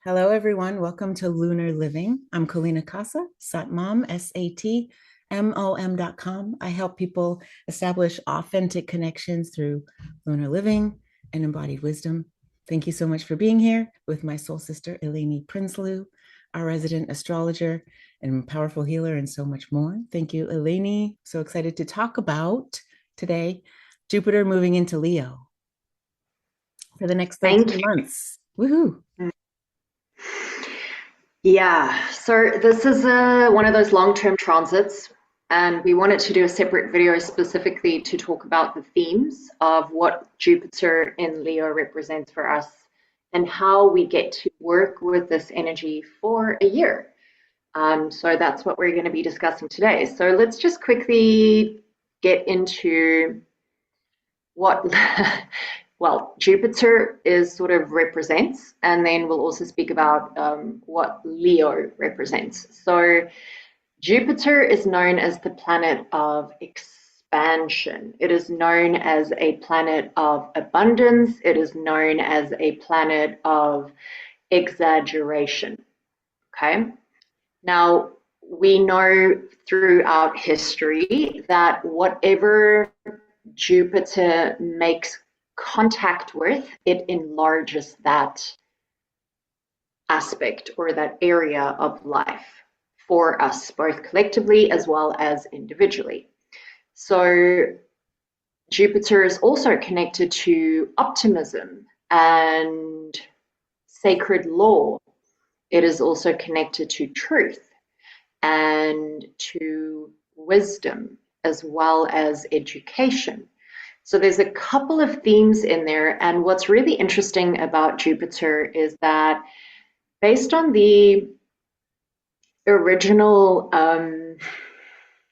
Hello, everyone. Welcome to Lunar Living. I'm Cholena Casa, Satmom, SATMOM.com. I help people establish authentic connections through lunar living and embodied wisdom. Thank you so much for being here with my soul sister, Elayni Prinsloo, our resident astrologer and powerful healer, and so much more. Thank you, Elayni. So excited to talk about today Jupiter moving into Leo for the next Thank 13 months. Woohoo! you. Yeah, so this is one of those long-term transits, and we wanted to do a separate video specifically to talk about the themes of what Jupiter in Leo represents for us and how we get to work with this energy for a year. So that's what we're going to be discussing today. So let's just quickly get into what well, Jupiter is sort of represents, and then we'll also speak about what Leo represents. So Jupiter is known as the planet of expansion. It is known as a planet of abundance. It is known as a planet of exaggeration. Okay. Now, we know throughout history that whatever Jupiter makes contact with, it enlarges that aspect or that area of life for us, both collectively as well as individually. So Jupiter is also connected to optimism and sacred law. It is also connected to truth and to wisdom as well as education. So there's a couple of themes in there, and what's really interesting about Jupiter is that based on the original,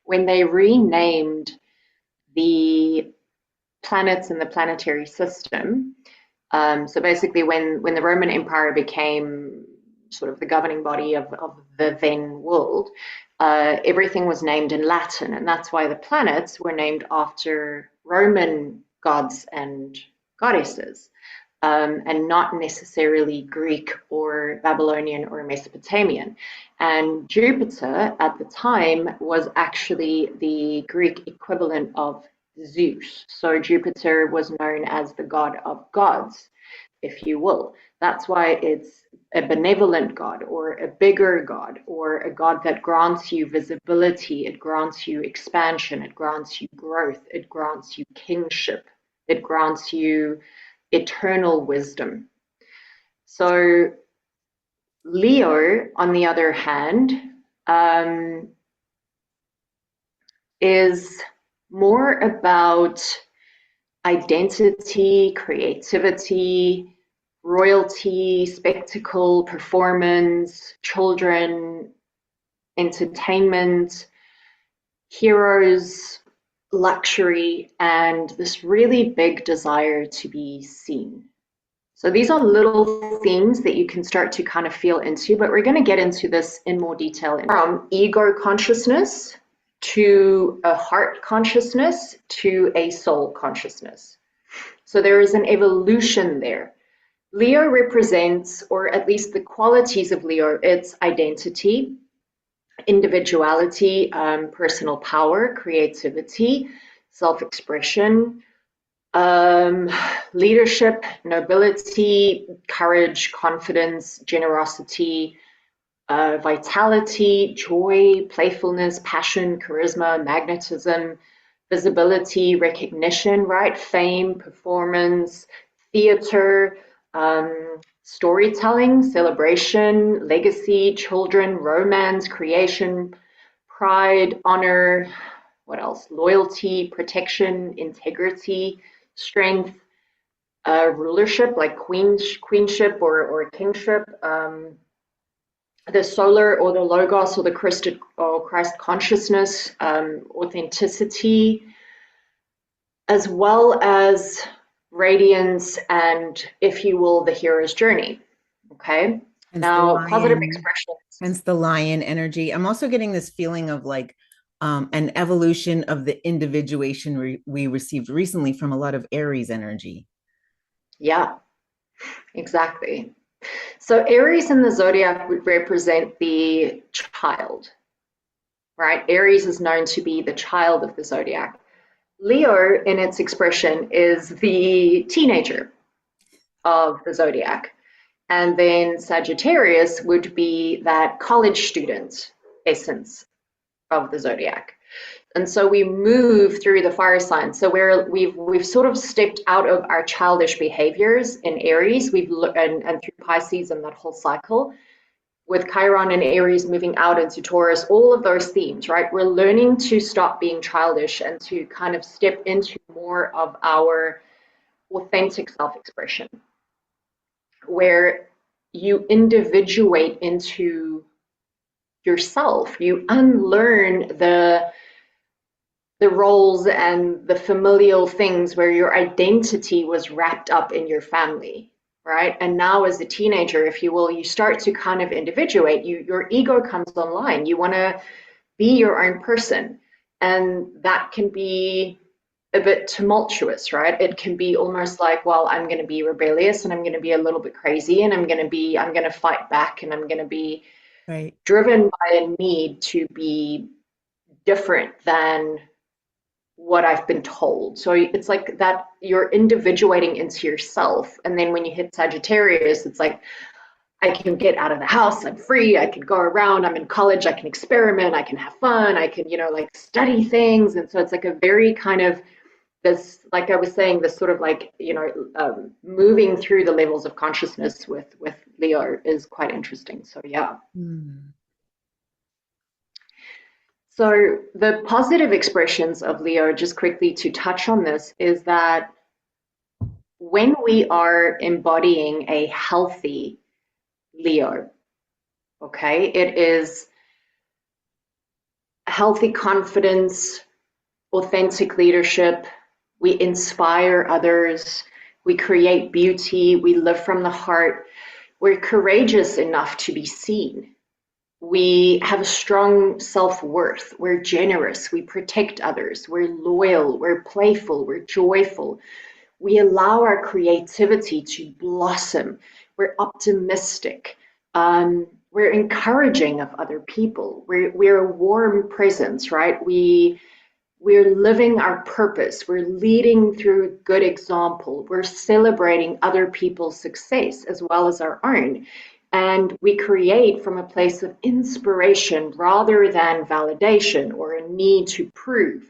when they renamed the planets in the planetary system, so basically when the Roman Empire became sort of the governing body of the then world, everything was named in Latin, and that's why the planets were named after Roman gods and goddesses, and not necessarily Greek or Babylonian or Mesopotamian. And Jupiter at the time was actually the Greek equivalent of Zeus. So Jupiter was known as the god of gods, if you will. That's why it's a benevolent God or a bigger God or a God that grants you visibility, it grants you expansion, it grants you growth, it grants you kingship, it grants you eternal wisdom. So Leo, on the other hand, is more about identity, creativity, royalty, spectacle, performance, children, entertainment, heroes, luxury, and this really big desire to be seen. So these are little themes that you can start to kind of feel into, but we're going to get into this in more detail. From ego consciousness to a heart consciousness to a soul consciousness. So there is an evolution there. Leo represents, or at least the qualities of Leo, its identity, individuality, personal power, creativity, self-expression, leadership, nobility, courage, confidence, generosity, vitality, joy, playfulness, passion, charisma, magnetism, visibility, recognition, right? Fame, performance, theater, storytelling, celebration, legacy, children, romance, creation, pride, honor, what else? Loyalty, protection, integrity, strength, rulership, like queenship or kingship, the solar or the logos or the Christ consciousness, authenticity, as well as radiance and, if you will, the hero's journey. Okay. Hence the Now, positive lion, expressions. hence the lion energy. I'm also getting this feeling of like an evolution of the individuation we received recently from a lot of Aries energy. Yeah, exactly. So Aries in the zodiac would represent the child, right? Aries is known to be the child of the zodiac. Leo, in its expression, is the teenager of the zodiac. And then Sagittarius would be that college student essence of the zodiac. And so we move through the fire signs. So we've sort of stepped out of our childish behaviors in Aries. And through Pisces and that whole cycle, with Chiron and Aries moving out into Taurus, all of those themes, right? We're learning to stop being childish and to kind of step into more of our authentic self-expression, where you individuate into yourself. You unlearn the roles and the familial things where your identity was wrapped up in your family, right? And now as a teenager, if you will, you start to kind of individuate. Your ego comes online. You want to be your own person. And that can be a bit tumultuous, right? It can be almost like, well, I'm going to be rebellious and I'm going to be a little bit crazy and I'm going to fight back and I'm going to be Right. driven by a need to be different than what I've been told. So it's like that you're individuating into yourself. And then when you hit Sagittarius, it's like, I can get out of the house, I'm free, I can go around, I'm in college, I can experiment, I can have fun, I can, like study things. And so it's like a very kind of this, like I was saying, this sort of like, moving through the levels of consciousness with Leo is quite interesting. So yeah. Hmm. So the positive expressions of Leo, just quickly to touch on this, is that when we are embodying a healthy Leo, okay, it is healthy confidence, authentic leadership, we inspire others, we create beauty, we live from the heart, we're courageous enough to be seen. We have a strong self-worth. We're generous. We protect others. We're loyal. We're playful. We're joyful. We allow our creativity to blossom. We're optimistic. We're encouraging of other people. We're a warm presence, right? We're living our purpose. We're leading through good example. We're celebrating other people's success as well as our own. And we create from a place of inspiration rather than validation or a need to prove.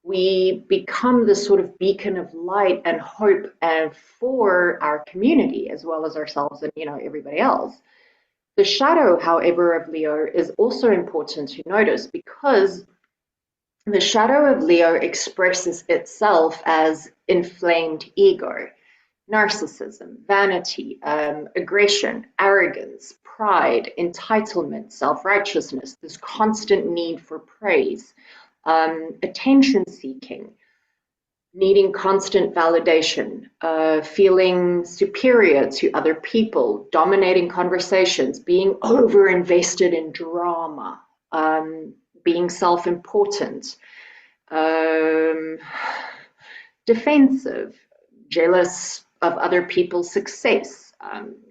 We become this sort of beacon of light and hope and for our community as well as ourselves and everybody else. The shadow, however, of Leo is also important to notice because the shadow of Leo expresses itself as inflamed ego, narcissism, vanity, aggression, arrogance, pride, entitlement, self-righteousness, this constant need for praise, attention seeking, needing constant validation, feeling superior to other people, dominating conversations, being over-invested in drama, being self-important, um, defensive, jealous of other people's success.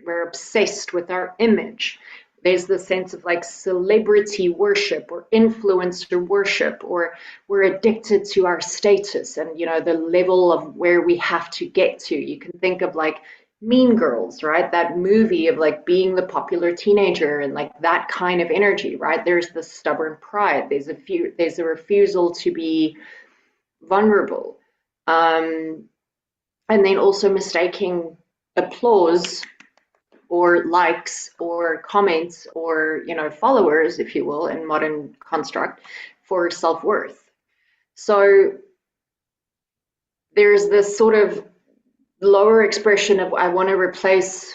We're obsessed with our image. There's the sense of like celebrity worship or influencer worship, or we're addicted to our status and the level of where we have to get to. You can think of like Mean Girls, right? That movie of like being the popular teenager and like that kind of energy, right? There's the stubborn pride. There's a refusal to be vulnerable. And then also mistaking applause or likes or comments or followers, if you will, in modern construct for self-worth. So there's this sort of lower expression of I want to replace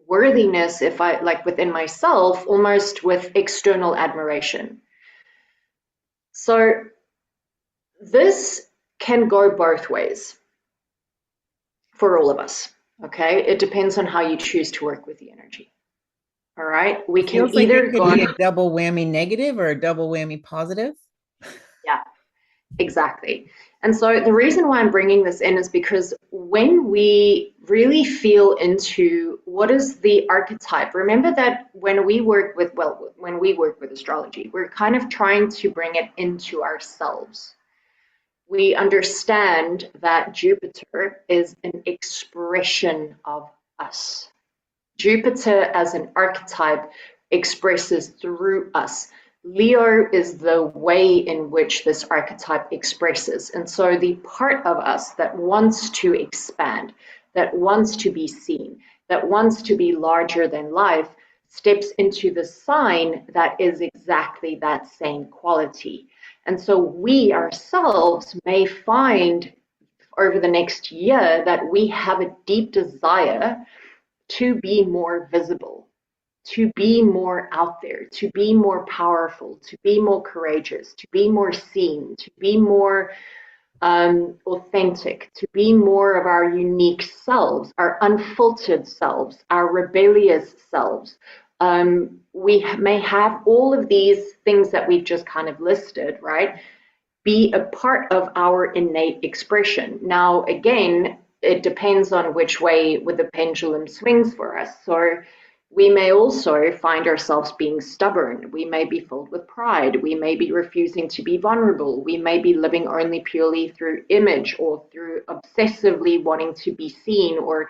worthiness, if I like within myself, almost with external admiration. So this can go both ways for all of us. Okay, it depends on how you choose to work with the energy. All right, we It can feels like either it could go, be a double whammy negative or a double whammy positive. yeah, exactly. And so the reason why I'm bringing this in is because when we really feel into what is the archetype. Remember that when we work with, well, when we work with astrology, we're kind of trying to bring it into ourselves. We understand that Jupiter is an expression of us. Jupiter as an archetype expresses through us. Leo is the way in which this archetype expresses. And so the part of us that wants to expand, that wants to be seen, that wants to be larger than life, steps into the sign that is exactly that same quality. And so we ourselves may find over the next year that we have a deep desire to be more visible, to be more out there, to be more powerful, to be more courageous, to be more seen, to be more authentic, to be more of our unique selves, our unfiltered selves, our rebellious selves. We may have all of these things that we've just kind of listed, right? Be a part of our innate expression. Now, again, it depends on which way with the pendulum swings for us. So we may also find ourselves being stubborn. We may be filled with pride. We may be refusing to be vulnerable. We may be living only purely through image or through obsessively wanting to be seen or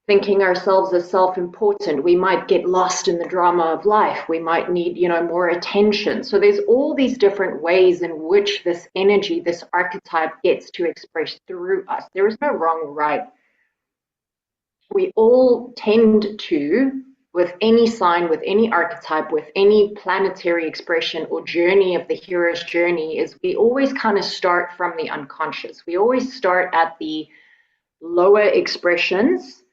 thinking ourselves as self-important. We might get lost in the drama of life. We might need, more attention. So there's all these different ways in which this energy, this archetype gets to express through us. There is no wrong or right. We all tend to, with any sign, with any archetype, with any planetary expression or journey of the hero's journey, is we always kind of start from the unconscious. We always start at the lower expressions,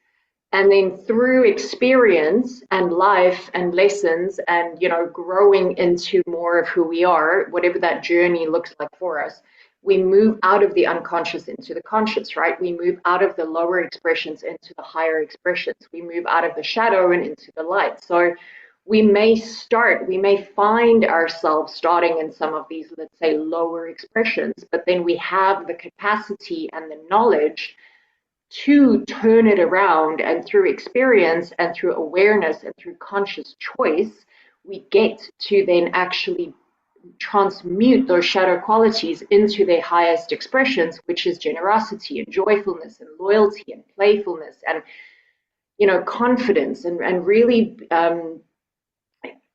and then through experience and life and lessons and, growing into more of who we are, whatever that journey looks like for us, we move out of the unconscious into the conscious, right? We move out of the lower expressions into the higher expressions. We move out of the shadow and into the light. So we may find ourselves starting in some of these, let's say, lower expressions, but then we have the capacity and the knowledge to turn it around, and through experience and through awareness and through conscious choice, we get to then actually transmute those shadow qualities into their highest expressions, which is generosity and joyfulness and loyalty and playfulness and confidence and really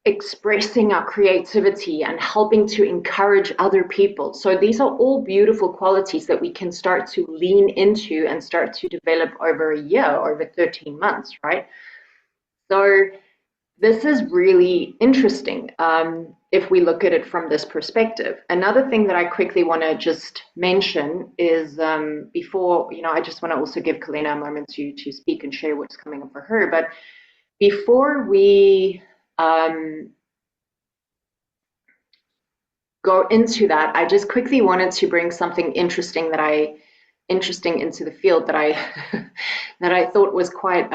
expressing our creativity and helping to encourage other people. So these are all beautiful qualities that we can start to lean into and start to develop over a year, over 13 months, right? So this is really interesting if we look at it from this perspective. Another thing that I quickly want to just mention is before, I just want to also give Cholena a moment to speak and share what's coming up for her. But before we go into that, I just quickly wanted to bring something interesting into the field that I that I thought was quite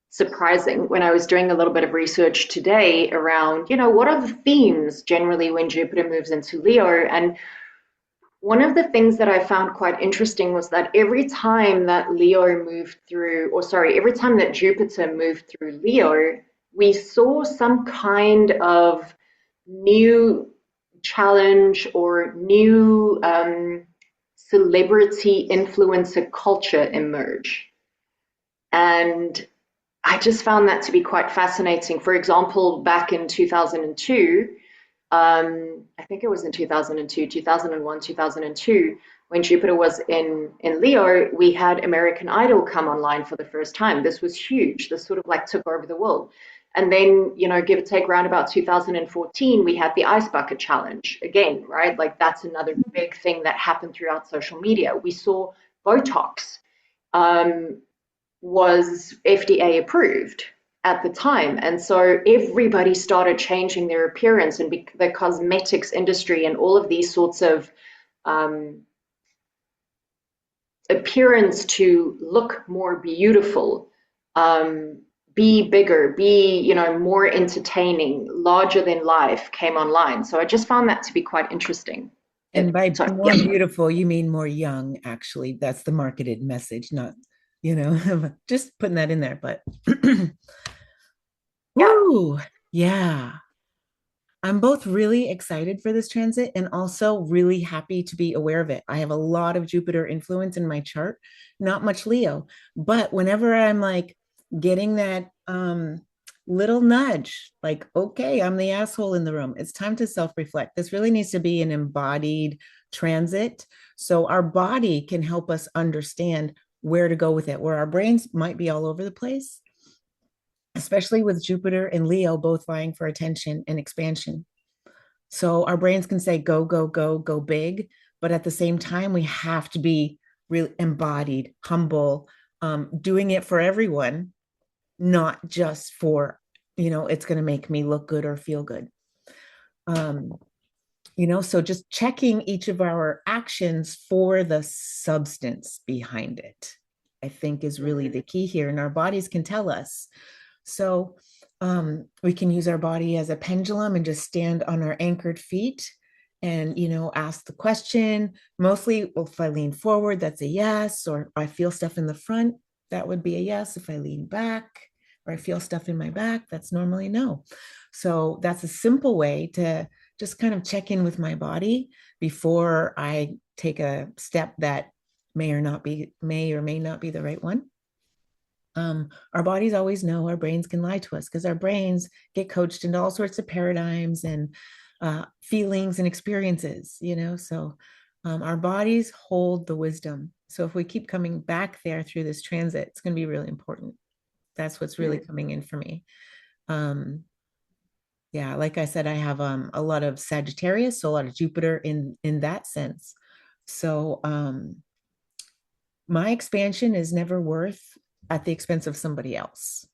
surprising when I was doing a little bit of research today around, what are the themes generally when Jupiter moves into Leo. And one of the things that I found quite interesting was that every time that every time that Jupiter moved through Leo, we saw some kind of new challenge or new celebrity influencer culture emerge. And I just found that to be quite fascinating. For example, back in 2002, I think it was in 2002, 2001, 2002, when Jupiter was in Leo, we had American Idol come online for the first time. This was huge. This sort of like took over the world. And then, give or take around about 2014, we had the Ice Bucket Challenge again, right? Like that's another big thing that happened throughout social media. We saw Botox was FDA approved at the time. And so everybody started changing their appearance, and the cosmetics industry and all of these sorts of appearance to look more beautiful, be bigger, be, more entertaining, larger than life came online. So I just found that to be quite interesting. And by Sorry, more yeah, beautiful, you mean more young, actually. That's the marketed message, not, just putting that in there. But, yeah. whoo, yeah. I'm both really excited for this transit and also really happy to be aware of it. I have a lot of Jupiter influence in my chart, not much Leo, but whenever I'm like getting that little nudge, like, okay, I'm the asshole in the room, it's time to self-reflect. This really needs to be an embodied transit so our body can help us understand where to go with it, where our brains might be all over the place, especially with Jupiter and Leo both vying for attention and expansion. So our brains can say, go, go, go, go big. But at the same time, we have to be really embodied, humble, doing it for everyone, not just for, it's going to make me look good or feel good. Um, so just checking each of our actions for the substance behind it, I think is really the key here. And our bodies can tell us. So we can use our body as a pendulum and just stand on our anchored feet and, ask the question. Mostly, well, if I lean forward, that's a yes. Or if I feel stuff in the front, that would be a yes. If I lean back or I feel stuff in my back, that's normally no. So that's a simple way to just kind of check in with my body before I take a step that may or may not be the right one. Our bodies always know, our brains can lie to us because our brains get coached into all sorts of paradigms and feelings and experiences, so our bodies hold the wisdom. So if we keep coming back there through this transit, it's going to be really important. That's what's really coming in for me. Yeah, like I said, I have a lot of Sagittarius, so a lot of Jupiter in that sense. So my expansion is never worth at the expense of somebody else.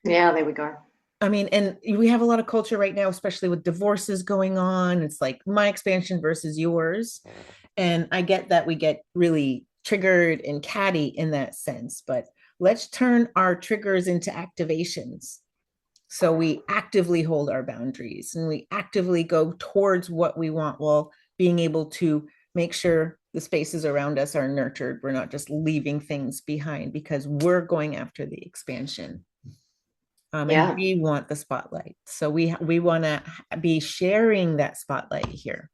Yeah, there we go. I mean, and we have a lot of culture right now, especially with divorces going on. It's like my expansion versus yours. And I get that we get really triggered and catty in that sense, but let's turn our triggers into activations. So we actively hold our boundaries and we actively go towards what we want while being able to make sure the spaces around us are nurtured. We're not just leaving things behind because we're going after the expansion. And Yeah, we want the spotlight. So we want to be sharing that spotlight here,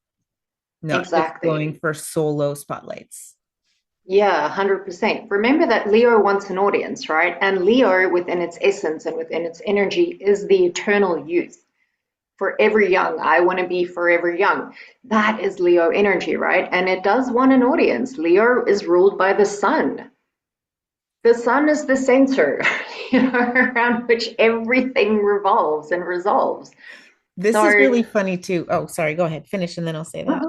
not just exactly. going for solo spotlights. Yeah, 100%. Remember that Leo wants an audience, right? And Leo, within its essence and within its energy, is the eternal youth. Forever young. I want to be forever young. That is Leo energy, right? And it does want an audience. Leo is ruled by the sun. The sun is the center, around which everything revolves and resolves. This is So, really funny too. Oh, sorry, go ahead, finish and then I'll say that.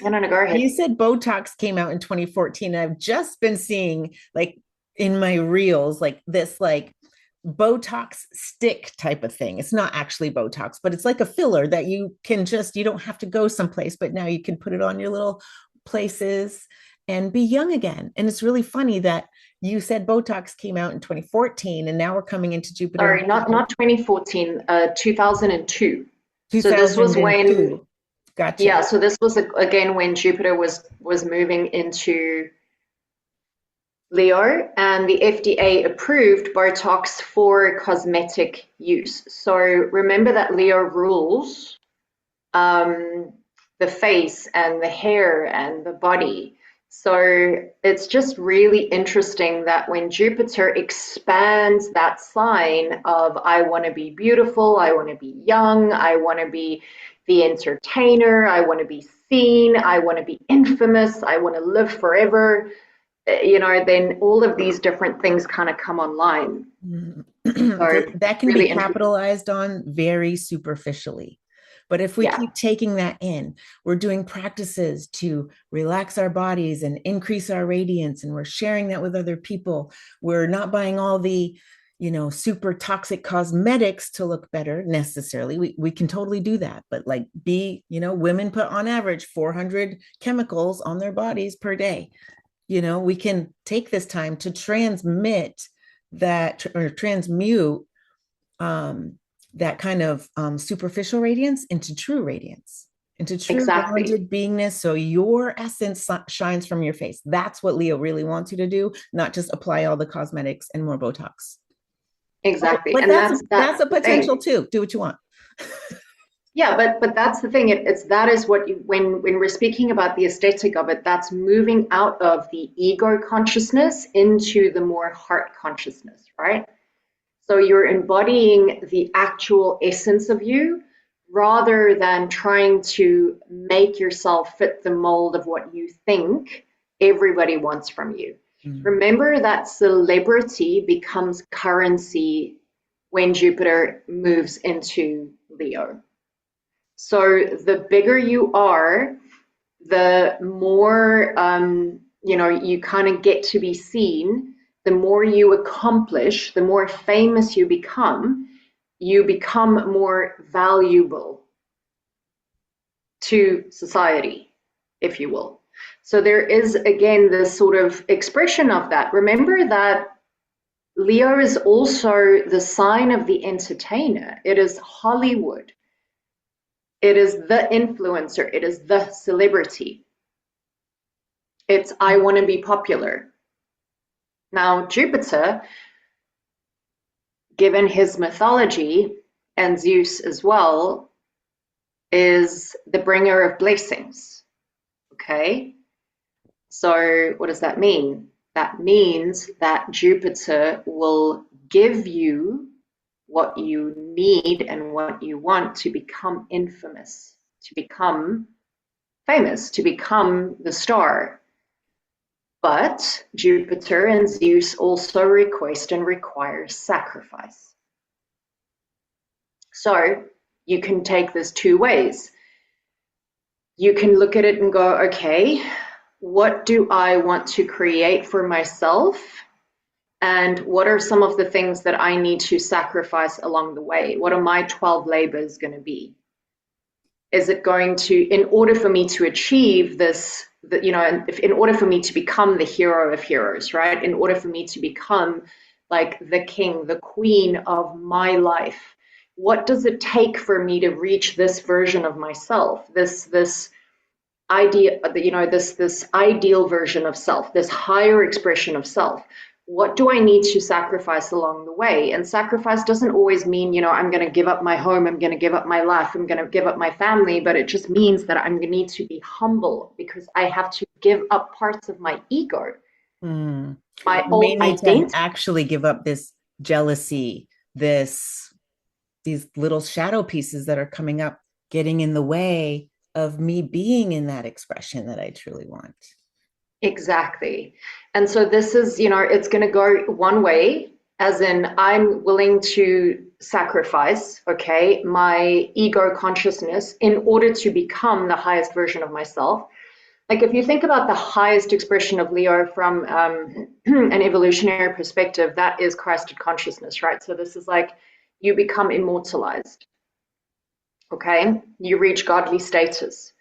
no, no, no, go You ahead. said Botox came out in 2014. I've just been seeing like in my reels like this like Botox stick type of thing. It's not actually Botox, but it's like a filler that you don't have to go someplace, but now you can put it on your little places and be young again. And it's really funny that you said Botox came out in 2014 and now we're coming into Jupiter Sorry, not 2014, 2002. So this was when, 2002. Gotcha. yeah, so this was again when Jupiter was moving into Leo, and the FDA approved Botox for cosmetic use. So remember that Leo rules the face and the hair and the body. So it's just really interesting that when Jupiter expands that sign of I want to be beautiful, I want to be young, I want to be the entertainer, I want to be seen, I want to be infamous, I want to live forever, then all of these different things kind of come online. So That can be really interesting. capitalized on very superficially. But if we Yeah. keep taking that in, we're doing practices to relax our bodies and increase our radiance, and we're sharing that with other people. We're not buying all the, super toxic cosmetics to look better necessarily. We can totally do that. But like women put on average 400 chemicals on their bodies per day. We can take this time to transmit that or transmute that kind of superficial radiance into true radiance. into true Exactly. grounded beingness. So your essence shines from your face. That's what Leo really wants you to do, not just apply all the cosmetics and more Botox. Oh, Exactly. but And that's that's a the potential thing. too. Do what you want. Yeah, but that's the thing. It's that is what you, when we're speaking about the aesthetic of it, that's moving out of the ego consciousness into the more heart consciousness, right? So you're embodying the actual essence of you rather than trying to make yourself fit the mold of what you think everybody wants from you. Mm. Remember that celebrity becomes currency when Jupiter moves into Leo. So the bigger you are, the more you kind of get to be seen, the more you accomplish, the more famous you become more valuable to society, if you will. So there is again this sort of expression of that. Remember that Leo is also the sign of the entertainer. It is Hollywood. It is the influencer. It is the celebrity. It's I want to be popular. Now, Jupiter, given his mythology, and Zeus as well, is the bringer of blessings. Okay? So, what does that mean? That means that Jupiter will give you what you need and what you want to become infamous, to become famous, to become the star. But Jupiter and Zeus also request and require sacrifice. So you can take this two ways. You can look at it and go, okay, what do I want to create for myself? And what are some of the things that I need to sacrifice along the way? What are my 12 labors going to be? Is it going to, in order for me to achieve this, in order for me to become the hero of heroes, right? In order for me to become like the king, the queen of my life, what does it take for me to reach this version of myself, this idea, this ideal version of self, this higher expression of self? What do I need to sacrifice along the way? And sacrifice doesn't always mean, I'm going to give up my home, I'm going to give up my life, I'm going to give up my family, but it just means that I'm going to need to be humble because I have to give up parts of my ego, Mm. my You may old need to identity. actually give up this jealousy, these little shadow pieces that are coming up, getting in the way of me being in that expression that I truly want. Exactly. And so this is, it's going to go one way, as in I'm willing to sacrifice, okay, my ego consciousness in order to become the highest version of myself. Like if you think about the highest expression of Leo from an evolutionary perspective, that is Christed consciousness, right? So this is like you become immortalized, okay? You reach godly status.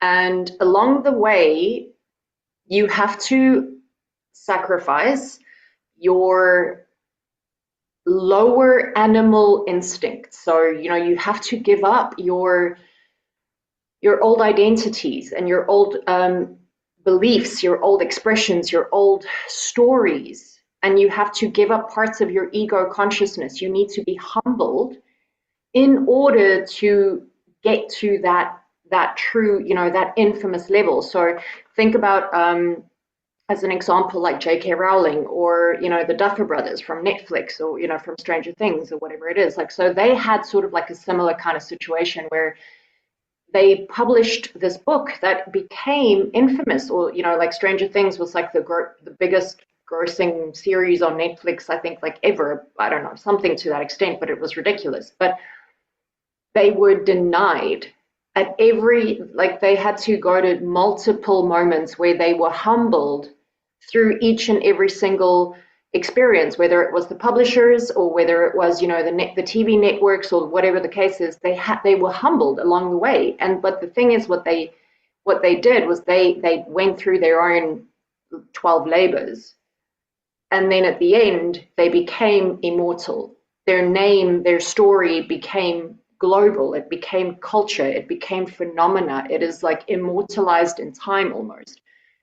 And along the way, you have to sacrifice your lower animal instincts. So, you have to give up your old identities and your old beliefs, your old expressions, your old stories, and you have to give up parts of your ego consciousness. You need to be humbled in order to get to that true, that infamous level. So think about as an example, like J.K. Rowling or, the Duffer Brothers from Netflix or, from Stranger Things or whatever it is. Like, so they had sort of like a similar kind of situation where they published this book that became infamous, or, like Stranger Things was like the biggest grossing series on Netflix, I think, like ever. I don't know, something to that extent, but it was ridiculous. But they were denied at like they had to go to multiple moments where they were humbled through each and every single experience, whether it was the publishers or whether it was, the TV networks or whatever the case is. They were humbled along the way. And but the thing is, what they did was they went through their own 12 labors, and then at the end they became immortal. Their name, their story became global, it became culture, it became phenomena, it is like immortalized in time almost.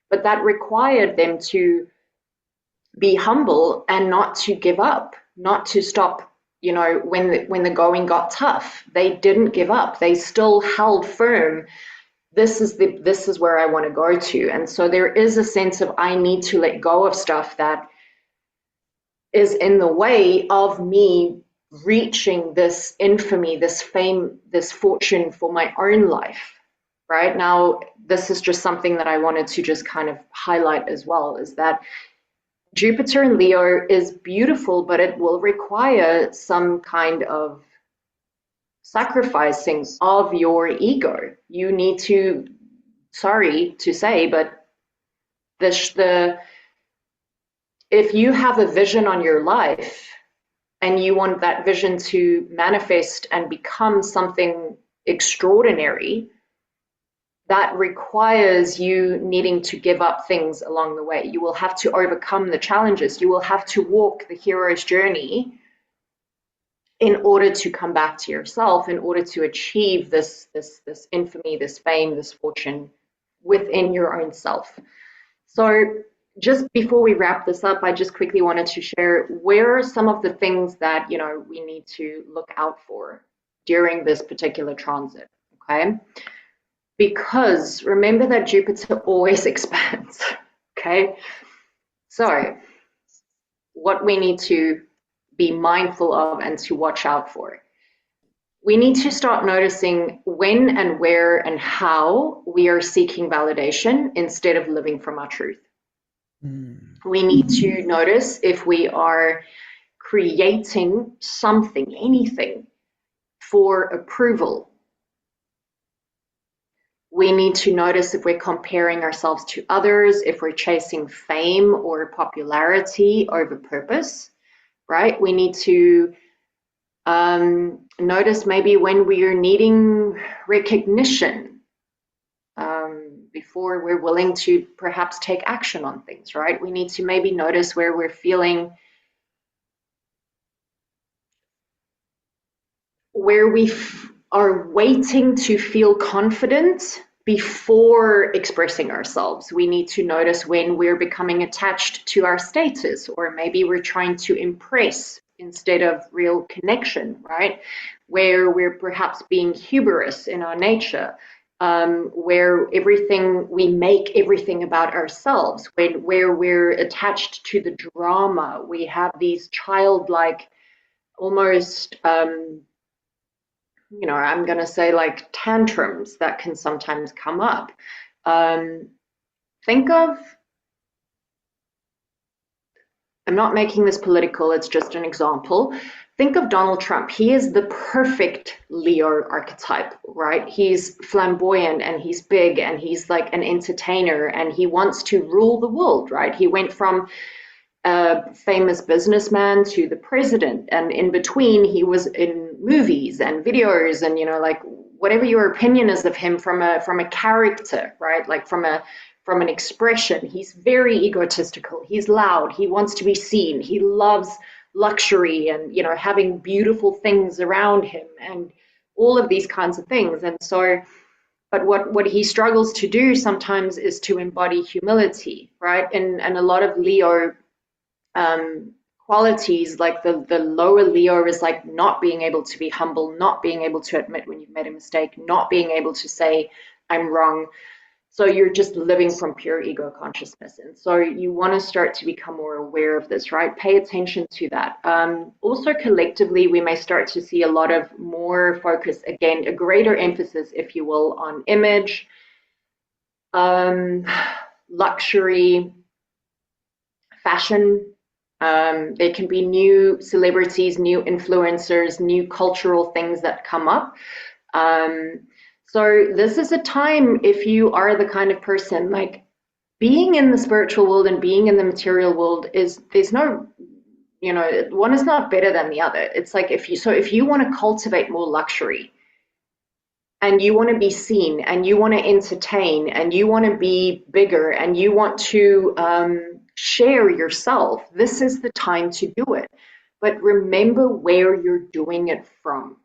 But that required them to be humble and not to give up, not to stop. When the going got tough, they didn't give up. They still held firm. This is where I want to go to. And so there is a sense of I need to let go of stuff that is in the way of me reaching this infamy, this fame, this fortune for my own life. Right now, this is just something that I wanted to just kind of highlight as well, is that Jupiter in Leo is beautiful, but it will require some kind of sacrificing of your ego. You need to, sorry to say, but if you have a vision on your life and you want that vision to manifest and become something extraordinary, that requires you needing to give up things along the way. You will have to overcome the challenges. You will have to walk the hero's journey in order to come back to yourself, in order to achieve this infamy, this fame, this fortune within your own self. So just before we wrap this up, I just quickly wanted to share where are some of the things that we need to look out for during this particular transit. Okay. Because remember that Jupiter always expands, okay? So what we need to be mindful of and to watch out for. We need to start noticing when and where and how we are seeking validation instead of living from our truth. We need to notice if we are creating something, anything, for approval. We need to notice if we're comparing ourselves to others, if we're chasing fame or popularity over purpose, right? We need to notice maybe when we are needing recognition before we're willing to perhaps take action on things, right? We need to maybe notice where we're feeling, where we are waiting to feel confident before expressing ourselves. We need to notice when we're becoming attached to our status, or maybe we're trying to impress instead of real connection, right? Where we're perhaps being hubris in our nature, where we make everything about ourselves, where we're attached to the drama. We have these childlike, almost I'm going to say like tantrums that can sometimes come up. Think of, I'm not making this political, it's just an example. Think of Donald Trump. He is the perfect Leo archetype, right? He's flamboyant and he's big and he's like an entertainer and he wants to rule the world, right? He went from a famous businessman to the president, and in between he was in movies and videos and like whatever your opinion is of him from a character, right? Like from an expression. He's very egotistical, he's loud, he wants to be seen, he loves luxury and having beautiful things around him and all of these kinds of things. And so but what he struggles to do sometimes is to embody humility, right? And a lot of Leo qualities, like the lower Leo is like not being able to be humble, not being able to admit when you've made a mistake, not being able to say I'm wrong. So you're just living from pure ego consciousness. And so you want to start to become more aware of this, right? Pay attention to that. Also collectively, we may start to see a lot of more focus, again, a greater emphasis, if you will, on image, luxury, fashion. There can be new celebrities, new influencers, new cultural things that come up. So this is a time, if you are the kind of person, like being in the spiritual world and being in the material world there's no, one is not better than the other. It's like if you want to cultivate more luxury and you want to be seen and you want to entertain and you want to be bigger and you want to share yourself, this is the time to do it. But remember where you're doing it from.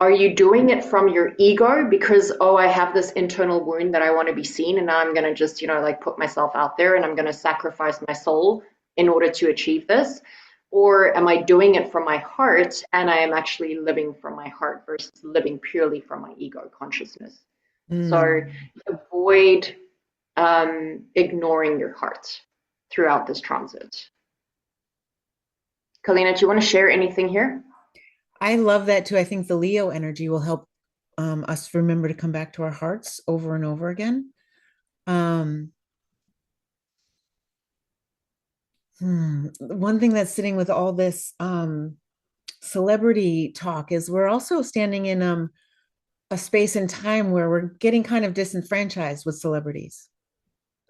Are you doing it from your ego because, oh, I have this internal wound that I want to be seen, and now I'm going to just, like put myself out there and I'm going to sacrifice my soul in order to achieve this? Or am I doing it from my heart and I am actually living from my heart versus living purely from my ego consciousness? So Mm. avoid ignoring your heart throughout this transit. Kalina, do you want to share anything here? I love that too. I think the Leo energy will help us remember to come back to our hearts over and over again. Um, One thing that's sitting with all this celebrity talk is we're also standing in a space and time where we're getting kind of disenfranchised with celebrities.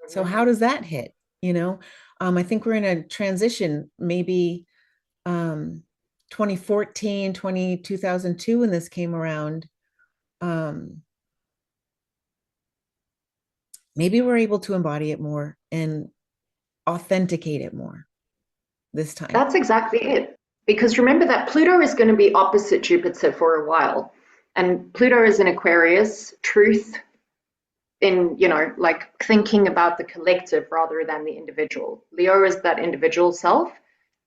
So Mhm. how does that hit? You know, I think we're in a transition, maybe um, 2014, 2002 when this came around. Um, Maybe we're able to embody it more and authenticate it more this time. That's exactly it. Because remember that Pluto is going to be opposite Jupiter for a while. And Pluto is in Aquarius, truth in, like thinking about the collective rather than the individual. Leo is that individual self,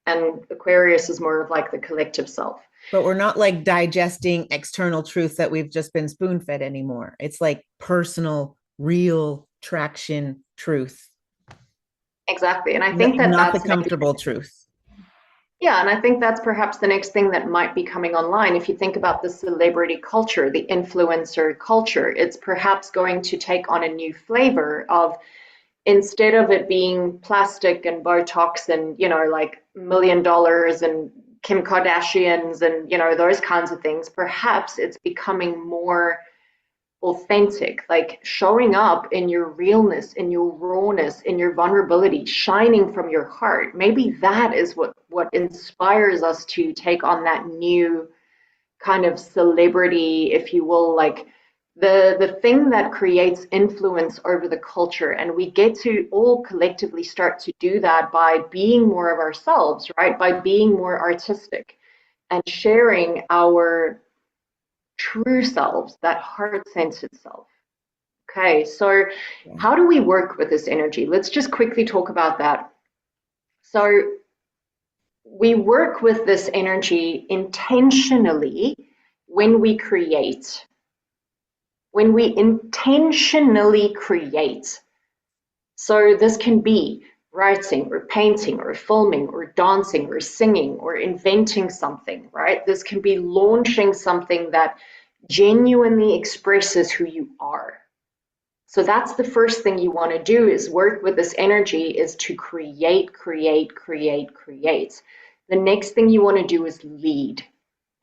and Aquarius is more of like the collective self. But we're not like digesting external truth that we've just been spoon fed anymore. It's like personal, real traction truth, Exactly. And I think that not the that's maybe, comfortable truth. yeah, and I think that's perhaps the next thing that might be coming online. If you think about the celebrity culture, the influencer culture, it's perhaps going to take on a new flavor of, instead of it being plastic and Botox and, like $1 million and Kim Kardashians and, those kinds of things, perhaps it's becoming more authentic, like showing up in your realness, in your rawness, in your vulnerability, shining from your heart. Maybe that is what inspires us to take on that new kind of celebrity, if you will, like the thing that creates influence over the culture. And we get to all collectively start to do that by being more of ourselves, right? By being more artistic and sharing our true selves, that heart-centered self. Okay, so Yeah. how do we work with this energy? Let's just quickly talk about that. So we work with this energy intentionally when we create, when we intentionally create. So this can be writing or painting or filming or dancing or singing or inventing something, right? This can be launching something that genuinely expresses who you are. So that's the first thing you want to do, is work with this energy, is to create, create, create, create. The next thing you want to do is lead.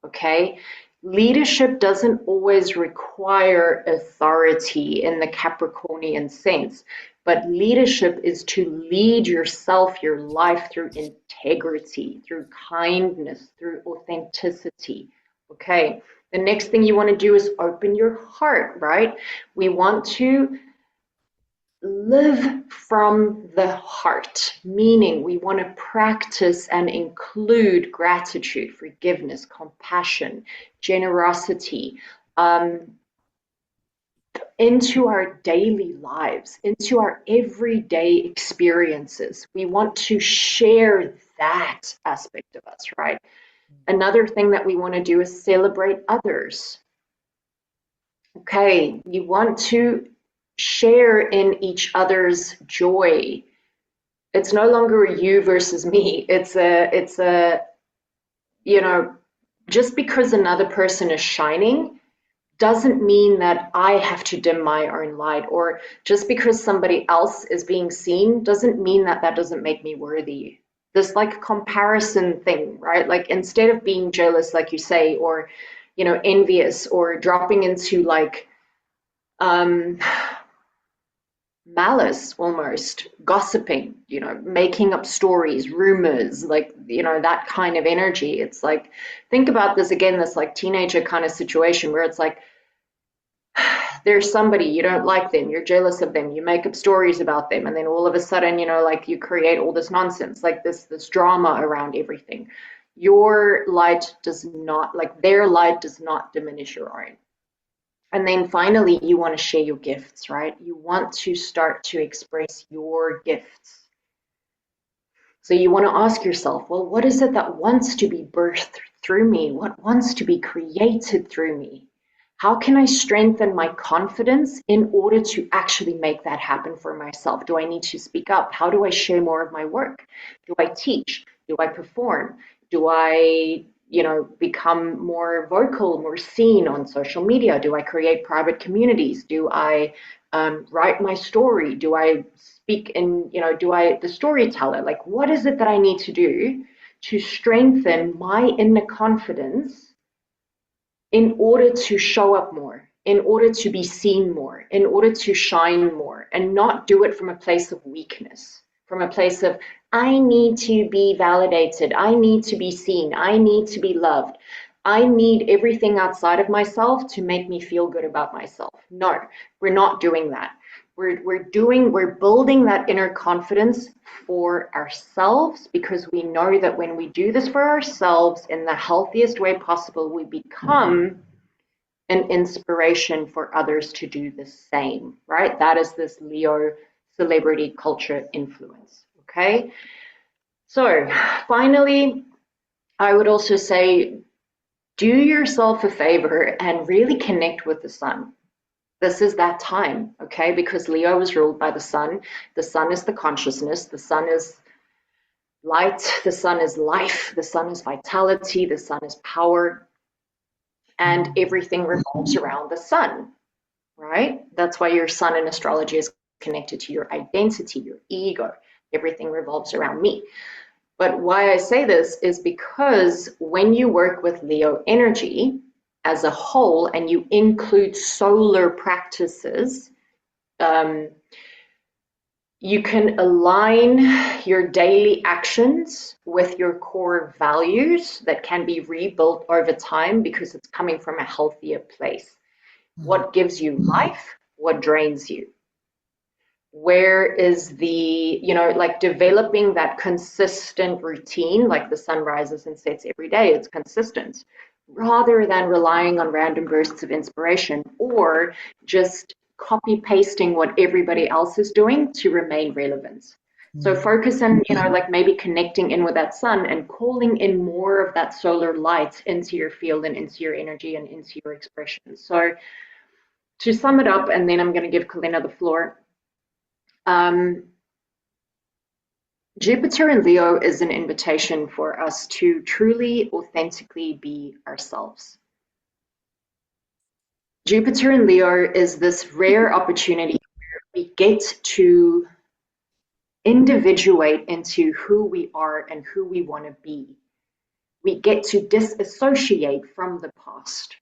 Okay? Leadership doesn't always require authority in the Capricornian sense, but leadership is to lead yourself, your life, through integrity, through kindness, through authenticity. Okay? The next thing you want to do is open your heart, right? We want to live from the heart, meaning we want to practice and include gratitude, forgiveness, compassion, generosity into our daily lives, into our everyday experiences. We want to share that aspect of us, right? Another thing that we want to do is celebrate others. Okay, you want to share in each other's joy. It's no longer a you versus me. It's a you know, just because another person is shining doesn't mean that I have to dim my own light, or just because somebody else is being seen doesn't mean that that doesn't make me worthy. This like comparison thing, right? Like instead of being jealous, like you say, or envious, or dropping into like um malice, almost gossiping, making up stories, rumors, like that kind of energy. It's like, think about this again, this like teenager kind of situation where it's like, there's somebody, you don't like them, you're jealous of them, you make up stories about them, and then all of a sudden, like you create all this nonsense, like this drama around everything. your light does not, like their light does not diminish your own. And then finally, you want to share your gifts, right? You want to start to express your gifts. So you want to ask yourself, well, what is it that wants to be birthed through me? What wants to be created through me? How can I strengthen my confidence in order to actually make that happen for myself? Do I need to speak up? How do I share more of my work? Do I teach? Do I perform? Do I, become more vocal, more seen on social media? Do I create private communities? Do I write my story? Do I speak in, the storyteller? Like, what is it that I need to do to strengthen my inner confidence in order to show up more, in order to be seen more, in order to shine more, and not do it from a place of weakness, from a place of, I need to be validated, I need to be seen, I need to be loved, I need everything outside of myself to make me feel good about myself. No, we're not doing that. We're building that inner confidence for ourselves, because we know that when we do this for ourselves in the healthiest way possible, we become an inspiration for others to do the same, right? That is this Leo celebrity culture influence, okay? So finally, I would also say, do yourself a favor and really connect with the sun. This is that time, okay? Because Leo is ruled by the sun. The sun is the consciousness. The sun is light. The sun is life. The sun is vitality. The sun is power. And everything revolves around the sun, right? That's why your sun in astrology is connected to your identity, your ego. Everything revolves around me. But why I say this is because when you work with Leo energy, as a whole, and you include solar practices, you can align your daily actions with your core values that can be rebuilt over time because it's coming from a healthier place. What gives you life? What drains you? Where is the, like developing that consistent routine, like the sun rises and sets every day, it's consistent, rather than relying on random bursts of inspiration or just copy pasting what everybody else is doing to remain relevant. So focus on, like maybe connecting in with that sun and calling in more of that solar light into your field and into your energy and into your expression. So to sum it up, and then I'm going to give Cholena the floor. Jupiter in Leo is an invitation for us to truly, authentically be ourselves. Jupiter in Leo is this rare opportunity where we get to individuate into who we are and who we want to be. We get to disassociate from the past.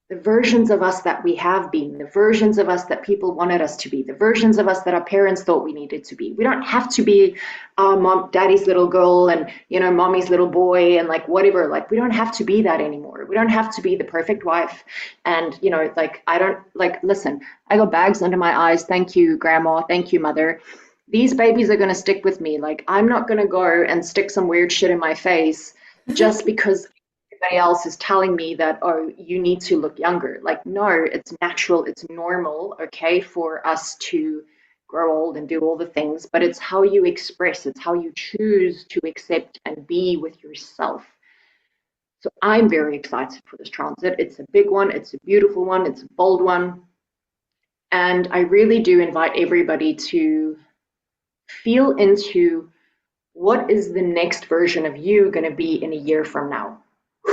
The versions of us that we have been, the versions of us that people wanted us to be, the versions of us that our parents thought we needed to be. We don't have to be daddy's little girl and, mommy's little boy and like whatever. Like, we don't have to be that anymore. We don't have to be the perfect wife. And, listen, I got bags under my eyes. Thank you, grandma. Thank you, mother. These babies are going to stick with me. Like, I'm not going to go and stick some weird shit in my face just because everybody else is telling me that, oh, you need to look younger. Like, no, it's natural, it's normal, okay, for us to grow old and do all the things, but it's how you express, it's how you choose to accept and be with yourself. So I'm very excited for this transit. It's a big one, it's a beautiful one, it's a bold one. And I really do invite everybody to feel into what is the next version of you going to be in a year from now.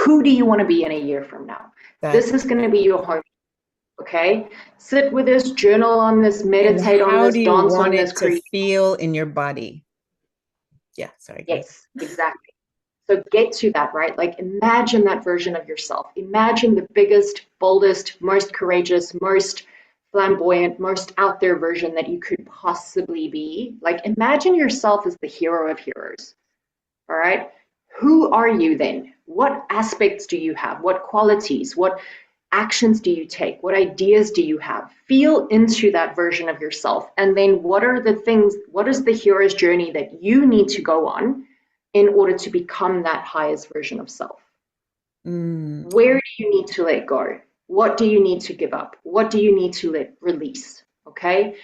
Who do you want to be in a year from now? This is going to be your home, okay? Sit with this, journal on this, meditate on this, dance on this. How do you want it to feel in your body? Yeah, sorry. Yes, exactly. So get to that, right? Like, imagine that version of yourself. Imagine the biggest, boldest, most courageous, most flamboyant, most out there version that you could possibly be. Like, imagine yourself as the hero of heroes, all right? Who are you then? What aspects do you have? What qualities? What actions do you take? What ideas do you have? Feel into that version of yourself. And then what are the things, what is the hero's journey that you need to go on in order to become that highest version of self? Mm. Where do you need to let go? What do you need to give up? What do you need to let release? Okay,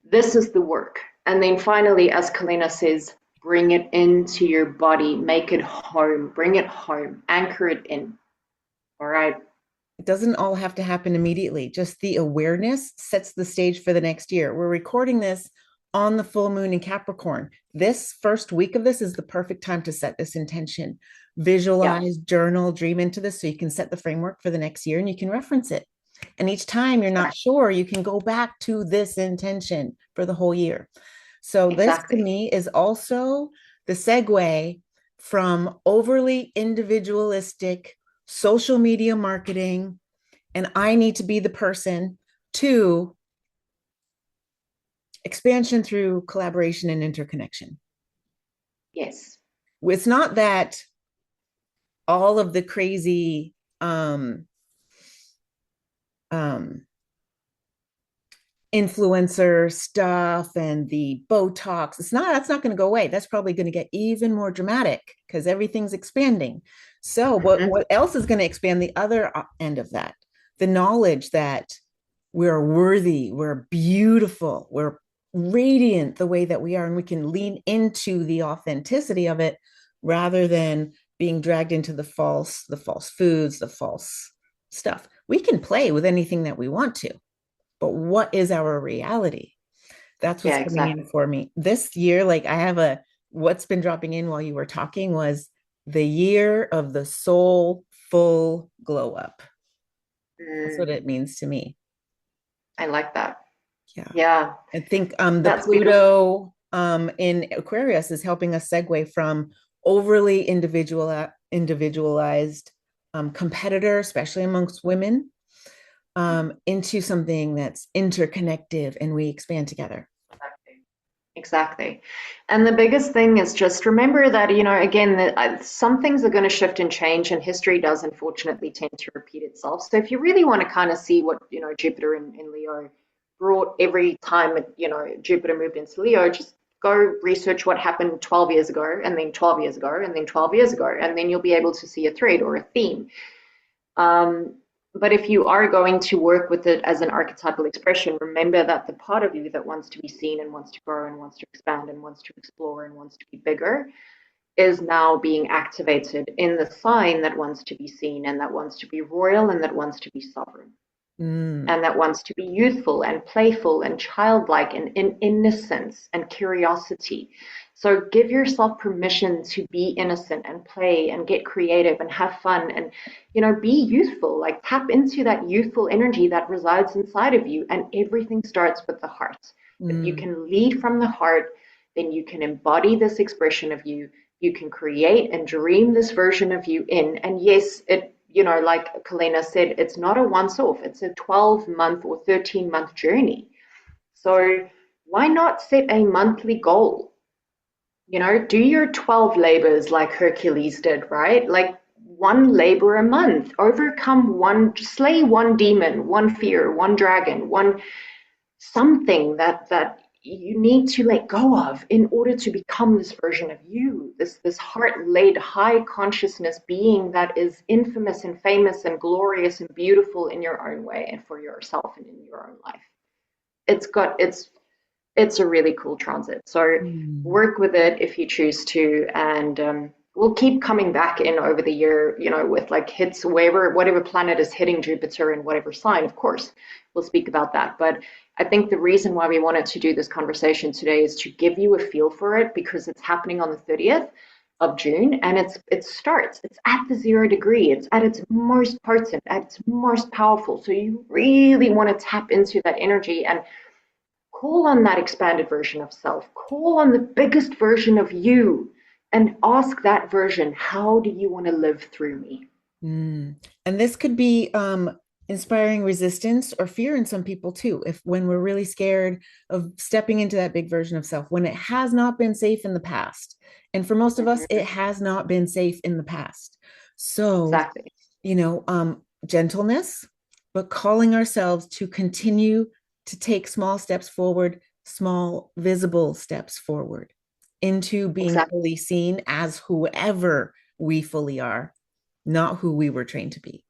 this is the work. And then finally, as Cholena says, bring it into your body, make it home, bring it home, anchor it in. All right. It doesn't all have to happen immediately. Just the awareness sets the stage for the next year. We're recording this on the full moon in Capricorn. This first week of this is the perfect time to set this intention. Yeah, Visualize, journal, dream into this so you can set the framework for the next year and you can reference it. And each time you're not sure, you can go back to this intention for the whole year. So, this to exactly. me is also the segue from overly individualistic social media marketing and I need to be the person to expansion through collaboration and interconnection. Yes. It's not that all of the crazy um, influencer stuff and the Botox, that's not going to go away. That's probably going to get even more dramatic because everything's expanding. So, Mm-hmm. what else is going to expand the other end of that? The knowledge that we're worthy, we're beautiful, we're radiant the way that we are, and we can lean into the authenticity of it rather than being dragged into the false foods, the false stuff. We can play with anything that we want to, but what is our reality? That's what's Yeah, coming in exactly. for me this year. Like I have what's been dropping in while you were talking was the year of the soulful glow up. That's what Mm, it means to me. I like that. Yeah. Yeah, I think the that's beautiful. Pluto in Aquarius is helping us segue from overly individualized competitor, especially amongst women, into something that's interconnective and we expand together. Exactly. Exactly. And the biggest thing is just remember that, again, some things are going to shift and change, and history does unfortunately tend to repeat itself. So if you really want to kind of see what, Jupiter in Leo brought every time, Jupiter moved into Leo, just go research what happened 12 years ago, and then 12 years ago, and then 12 years ago, and then you'll be able to see a thread or a theme. Um, but if you are going to work with it as an archetypal expression, remember that the part of you that wants to be seen and wants to grow and wants to expand and wants to explore and wants to be bigger is now being activated in the sign that wants to be seen and that wants to be royal and that wants to be sovereign Mm, and that wants to be youthful and playful and childlike and in innocence and curiosity. So give yourself permission to be innocent and play and get creative and have fun and be youthful. Like tap into that youthful energy that resides inside of you, and everything starts with the heart. If you mm, can lead from the heart, then you can embody this expression of you. You can create and dream this version of you in. And yes, like Cholena said, it's not a once off, it's a 12-month or 13-month journey. So why not set a monthly goal? Do your 12 labors like Hercules did, right? Like one labor a month, slay one demon, one fear, one dragon, one something that you need to let go of in order to become this version of you, this heart laid high consciousness being that is infamous and famous and glorious and beautiful in your own way and for yourself and in your own life. It's a really cool transit. So mm. work with it if you choose to, and we'll keep coming back in over the year, with like hits whatever planet is hitting Jupiter in whatever sign. Of course, we'll speak about that. But I think the reason why we wanted to do this conversation today is to give you a feel for it because it's happening on the 30th of June, and it's at the 0 degree, it's at its most potent, at its most powerful. So you really want to tap into that energy and call on that expanded version of self. Call on the biggest version of you and ask that version, how do you want to live through me? Mm. And this could be inspiring resistance or fear in some people too. If when we're really scared of stepping into that big version of self, when it has not been safe in the past. And for most of us, Mm-hmm. it has not been safe in the past. So, Exactly. gentleness, but calling ourselves to continue to take small steps forward, small visible steps forward. into being Exactly. fully seen as whoever we fully are, not who we were trained to be.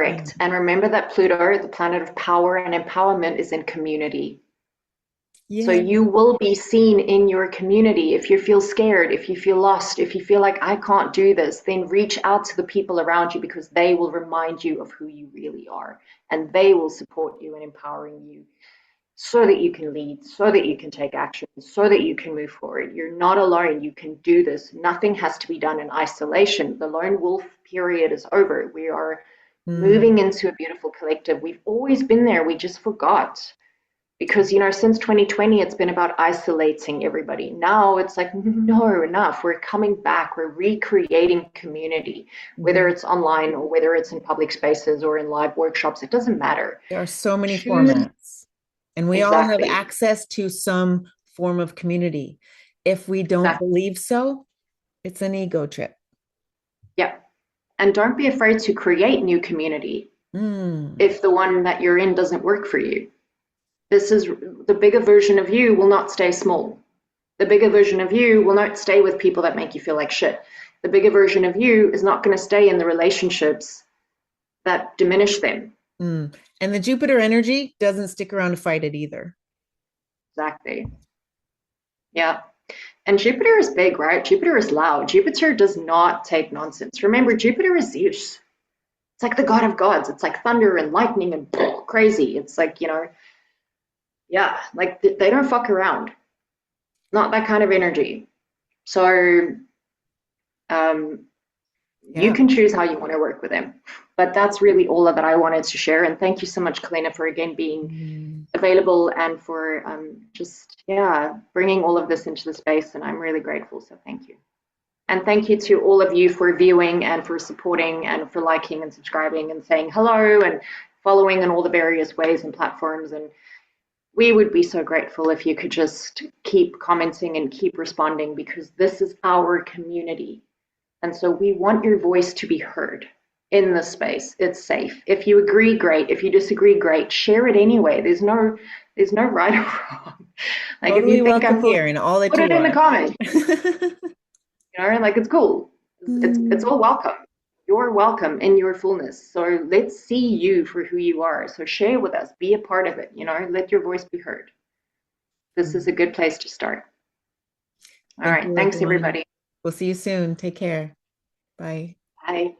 Yeah. Correct. And remember that Pluto, the planet of power and empowerment, is in community. So Yeah. you will be seen in your community. If you feel scared, if you feel lost, if you feel like I can't do this, then reach out to the people around you because they will remind you of who you really are and they will support you and empowering you so that you can lead, so that you can take action, so that you can move forward. You're not alone. You can do this. Nothing has to be done in isolation. The lone wolf period is over. We are moving Mm, into a beautiful collective. We've always been there. We just forgot because since 2020 it's been about isolating everybody. Now it's like, no, enough. We're coming back. We're recreating community, whether mhm. it's online or whether it's in public spaces or in live workshops. It doesn't matter. There are so many Choose. formats, and we all have Exactly. access to some form of community. If we don't Exactly. believe so, it's an ego trip. Yeah. And don't be afraid to create new community Mm, if the one that you're in doesn't work for you. This is the bigger version of you will not stay small. The bigger version of you will not stay with people that make you feel like shit. The bigger version of you is not going to stay in the relationships that diminish them. mm. And the Jupiter energy doesn't stick around to fight it either. Exactly. Yeah. And Jupiter is big, right? Jupiter is loud. Jupiter does not take nonsense. Remember, Jupiter is Zeus. It's like the god of gods. It's like thunder and lightning and crazy. It's like, yeah, like they don't fuck around. Not that kind of energy. So um, you Yeah. can choose how you want to work with them. But that's really all that I wanted to share. And thank you so much, Cholena, for again being Mm, available and for just, yeah, bringing all of this into the space. And I'm really grateful. So thank you. And thank you to all of you for viewing and for supporting and for liking and subscribing and saying hello and following in all the various ways and platforms. And we would be so grateful if you could just keep commenting and keep responding because this is our community. And so we want your voice to be heard in this space. It's safe. If you agree, great. If you disagree, great. Share it anyway. There's no right or wrong. Like if you totally think welcome I'm full, here in all that put it you in the are. comments. Like it's cool. It's Mm, all welcome. You're welcome in your fullness. So let's see you for who you are. So share with us. Be a part of it. Let your voice be heard. This is mm. a good place to start. All Thank right. you, Thanks, everyone. everybody. We'll see you soon. Take care. Bye. Bye.